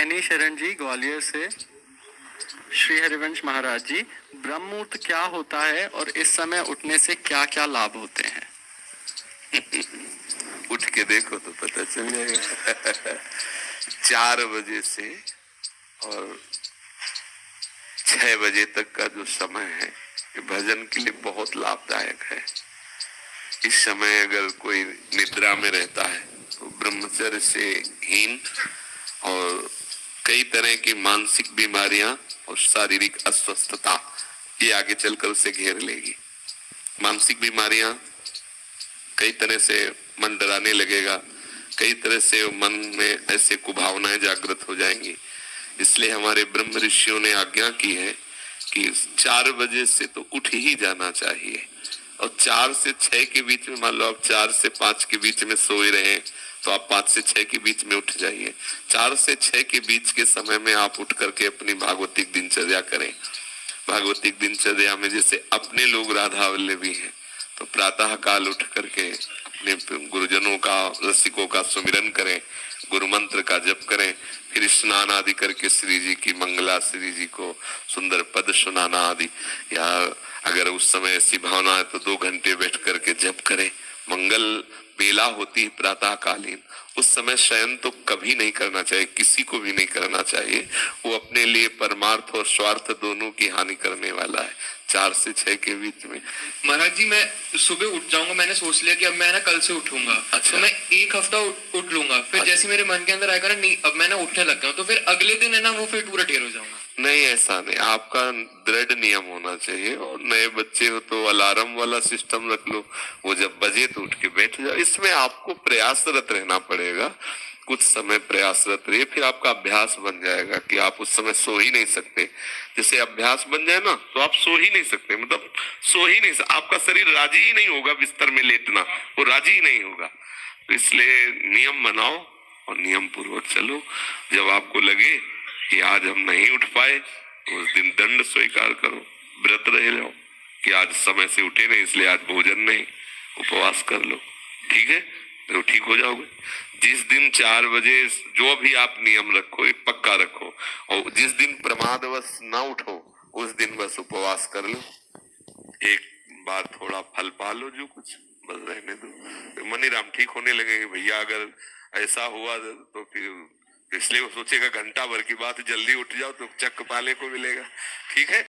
नैनी शरण जी ग्वालियर से। श्री हरिवंश महाराज जी, ब्रह्म मुहूर्त क्या होता है और इस समय उठने से क्या क्या लाभ होते हैं? उठ के देखो तो पता चल जाएगा। 4 बजे से और 6 बजे तक का जो समय है ये भजन के लिए बहुत लाभदायक है। इस समय अगर कोई निद्रा में रहता है तो ब्रह्मचर्य से हीन और कई तरह की मानसिक बीमारियां और शारीरिक अस्वस्थता ये आगे चलकर उसे घेर लेगी। मानसिक बीमारियां, कई तरह से मन डराने लगेगा, कई तरह से मन में ऐसे कुभावनाएं जागृत हो जाएंगी। इसलिए हमारे ब्रह्म ऋषियों ने आज्ञा की है कि 4 बजे से तो उठ ही जाना चाहिए और 4 से 6 के बीच में, मान लो आप 4 से 5 के बीच में सोए रहे तो आप 5 से 6 के बीच में उठ जाइए। 4 से 6 के बीच के समय में आप उठ करके अपनी भागवतिक दिनचर्या करें। भागवतिक दिनचर्या में जैसे अपने लोग राधा वल्लभी हैं तो प्रातः काल उठ करके अपने गुरुजनों का, रसिकों का सुमिरन करें, गुरु मंत्र का जप करें, फिर स्नान आदि करके श्री जी की मंगला, श्री जी को सुंदर पद सुनाना आदि, या अगर उस समय ऐसी भावना है तो 2 घंटे बैठ करके जप करें। मंगल बेला होती है प्रातः कालीन, उस समय शयन तो कभी नहीं करना चाहिए, किसी को भी नहीं करना चाहिए। वो अपने लिए परमार्थ और स्वार्थ दोनों की हानि करने वाला है। 4 से 6 के बीच में। महाराज जी, मैं सुबह उठ जाऊंगा, मैंने सोच लिया कि अब मैं ना कल से उठूंगा। अच्छा। तो मैं 1 हफ्ता उठ लूंगा, फिर अच्छा। जैसे मेरे मन के अंदर आएगा ना, नहीं अब मैं ना उठने लग गया हूं, तो फिर अगले दिन है ना वो फिर पूरा ढेर हो जाऊंगा। नहीं, ऐसा नहीं, आपका दृढ़ नियम होना चाहिए। और नए बच्चे हो तो अलार्म वाला सिस्टम रख लो, वो जब बजे तो उठ के बैठ जाओ। इसमें आपको प्रयासरत रहना पड़ेगा, कुछ समय प्रयासरत रहिए, फिर आपका अभ्यास बन जाएगा कि आप उस समय सो ही नहीं सकते। जैसे अभ्यास बन जाए ना तो आप सो ही नहीं सकते, मतलब सो ही नहीं सकते, आपका शरीर राजी ही नहीं होगा बिस्तर में लेटना, वो राजी ही नहीं होगा। तो इसलिए नियम बनाओ और नियम पूर्वक चलो। जब आपको लगे कि आज हम नहीं उठ पाए तो उस दिन दंड स्वीकार करो, व्रत रह जाओ कि आज समय से उठे नहीं इसलिए आज भोजन नहीं, उपवास कर लो, ठीक है, तो ठीक हो जाओगे। जिस दिन 4 बजे जो भी आप नियम रखो, एक पक्का रखो, और जिस दिन प्रमादवश ना उठो उस दिन बस उपवास कर लो, एक बार थोड़ा फल पा लो, जो कुछ बस रहने दो। तो मनीराम ठीक होने लगेंगे। भैया अगर ऐसा हुआ तो फिर इसलिए वो सोचेगा घंटा भर की बात, जल्दी उठ जाओ तो चक्क पाले को मिलेगा, ठीक है।